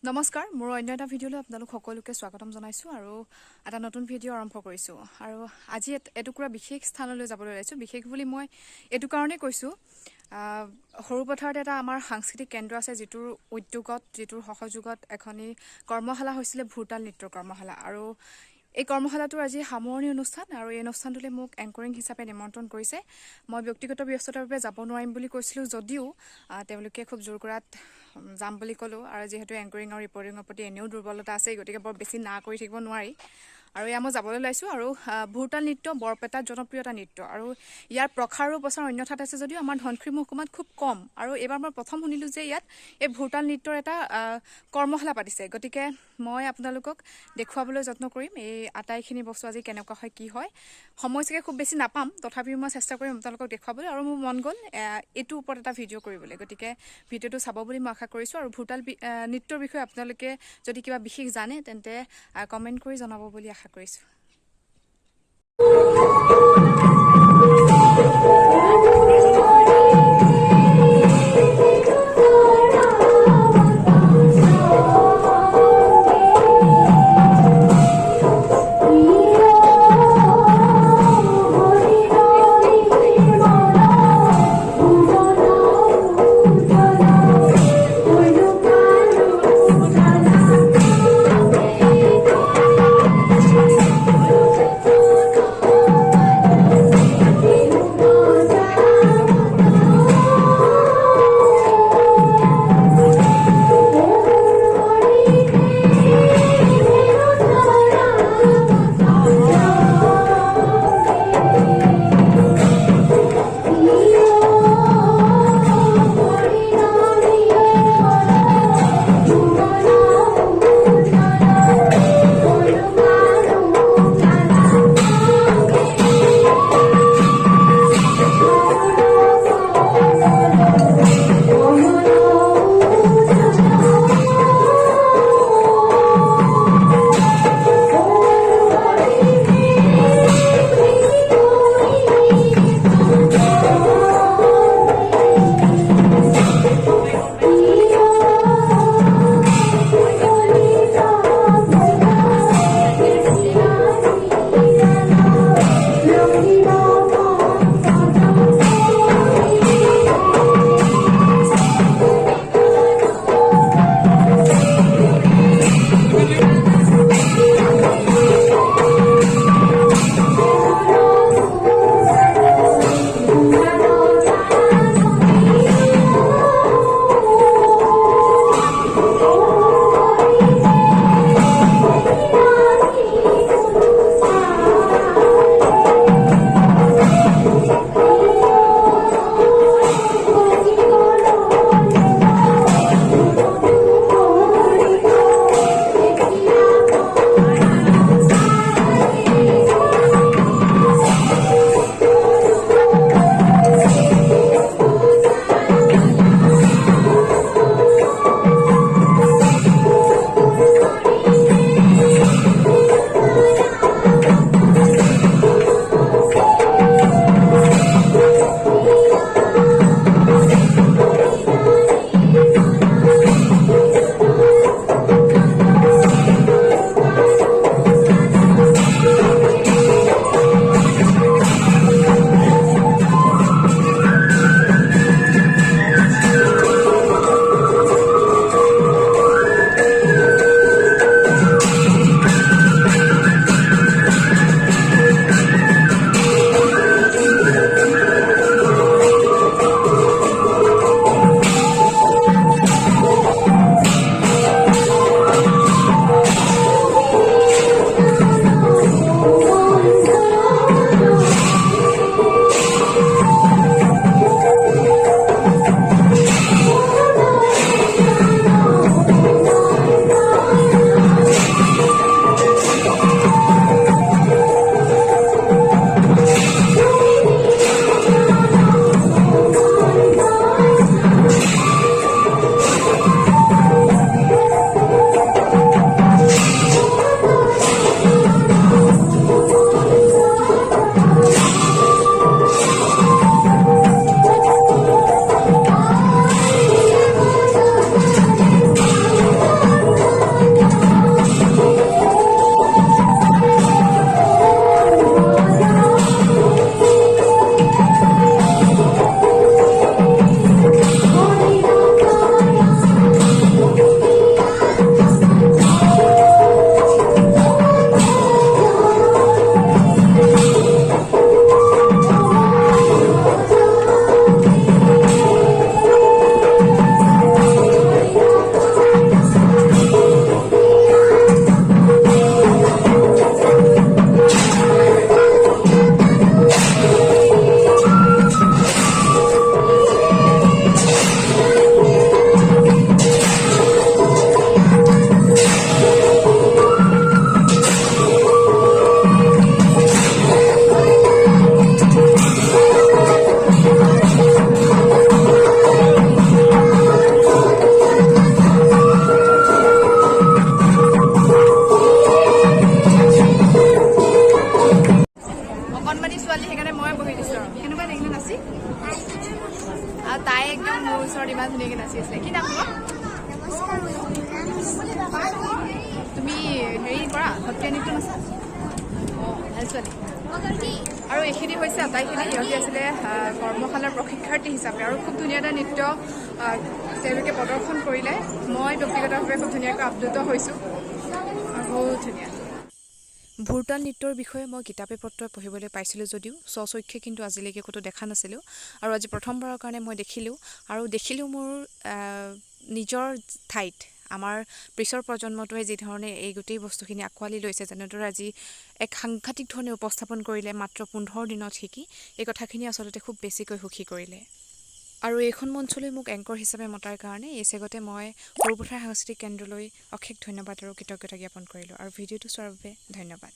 নমস্কাৰ মোৰ অন্য এটা ভিডিঅ'লৈ আপোনালোক সকলোকে স্বাগতম জনাইছো আৰু এটা নতুন ভিডিঅ' আৰম্ভ কৰিছো আৰু আজি এটুকুৰা বিশেষ স্থানলৈ যাবলৈ ওলাইছো বিশেষ বুলি মই এটু কাৰণে কৈছো সৰুপথাৰত এটা আমাৰ সাংস্কৃতিক কেন্দ্ৰ আছে যিটোৰ উদ্যোগত যিটোৰ সহযোগত এখনি কৰ্মশালা হৈছিল ভুৰতাল নৃত্য কৰ্মশালা আৰু এই কৰ্মশালাটোৰ আজি সামৰণি অনুষ্ঠান আৰু এই অনুষ্ঠানটোলৈ মোক এংকৰিং হিচাপে নিমন্ত্ৰণ কৰিছে মই ব্যক্তিগত ব্যস্ততাৰ বাবে যাব নোৱাৰিম বুলি কৈছিলো যদিও তেওঁলোকে খুব জোৰ কৰাত যাম বুলি ক'লো আৰু যেহেতু এংকৰিং আৰু ৰিপৰ্টিঙৰ প্ৰতি এনেও দুৰ্বলতা আছে গতিকে বৰ বেছি না কৰি থাকিব নোৱাৰি আৰু মই যাবলৈ ওলাইছো আৰু ভুৰতাল নৃত্য বৰপেটাত জনপ্ৰিয়তা নৃত্য আৰু ইয়াৰ প্ৰসাৰ আৰু প্ৰচাৰ অন্য ঠাইত আছে যদিও আমাৰ ধনশিৰি মহকুমাত খুব কম আৰু এইবাৰ মই প্ৰথম শুনিলো যে ইয়াত এই ভুৰতাল নৃত্যৰ এটা কৰ্মশালা পাতিছে গতিকে মই আপোনালোকক দেখুৱাবলৈ যত্ন কৰিম এই আটাইখিনি বস্তু আজি কেনেকুৱা হয় কি হয় সময় চাগে খুব বেছি নাপাম তথাপিও মই চেষ্টা কৰিম আপোনালোকক দেখুৱাবলৈ আৰু মোৰ মন গ'ল এইটোৰ ওপৰত এটা ভিডিঅ' কৰিবলৈ গতিকে ভিডিঅ'টো চাব বুলি মই আশা কৰিছো আৰু ভুৰতাল নৃত্যৰ বিষয়ে আপোনালোকে যদি কিবা বিশেষ জানে তেন্তে কমেন্ট কৰি জনাব বুলি আশা কৰিছো তুমি হেৰি কৰা সত্ৰীয়া নৃত্য নাচা অঁ ভাল ছোৱালী আৰু এইখিনি হৈছে আটাইখিনি সিহঁতি আছিলে কৰ্মশালাৰ প্ৰশিক্ষাৰ্থী হিচাপে আৰু খুব ধুনীয়া এটা নৃত্য তেওঁলোকে প্ৰদৰ্শন কৰিলে মই ব্যক্তিগতভাৱে খুব ধুনীয়াকৈ আপ্লুত হৈছোঁ আৰু বহুত ধুনীয়া ভোৰতাল নৃত্যৰ বিষয়ে মই কিতাপে পত্ৰই পঢ়িবলৈ পাইছিলোঁ যদিও স্বচক্ষে কিন্তু আজিলৈকে ক'তো দেখা নাছিলোঁ আৰু আজি প্ৰথমবাৰৰ কাৰণে মই দেখিলোঁ মোৰ নিজৰ ঠাইত আমাৰ পিছৰ প্ৰজন্মটোৱে যিধৰণে এই গোটেই বস্তুখিনি আঁকোৱালি লৈছে যেনেদৰে আজি এক সাংঘাতিক ধৰণে উপস্থাপন কৰিলে মাত্ৰ 15 দিনত শিকি এই কথাখিনি আচলতে খুব বেছিকৈ সুখী কৰিলে আৰু এইখন মঞ্চলৈ মোক এংকৰ হিচাপে মতাৰ কাৰণে এই চেগতে মই সৰুপথাৰ সাংস্কৃতিক কেন্দ্ৰলৈ অশেষ ধন্যবাদ আৰু কৃতজ্ঞতা জ্ঞাপন কৰিলোঁ আৰু ভিডিঅ'টো চোৱাৰ বাবে ধন্যবাদ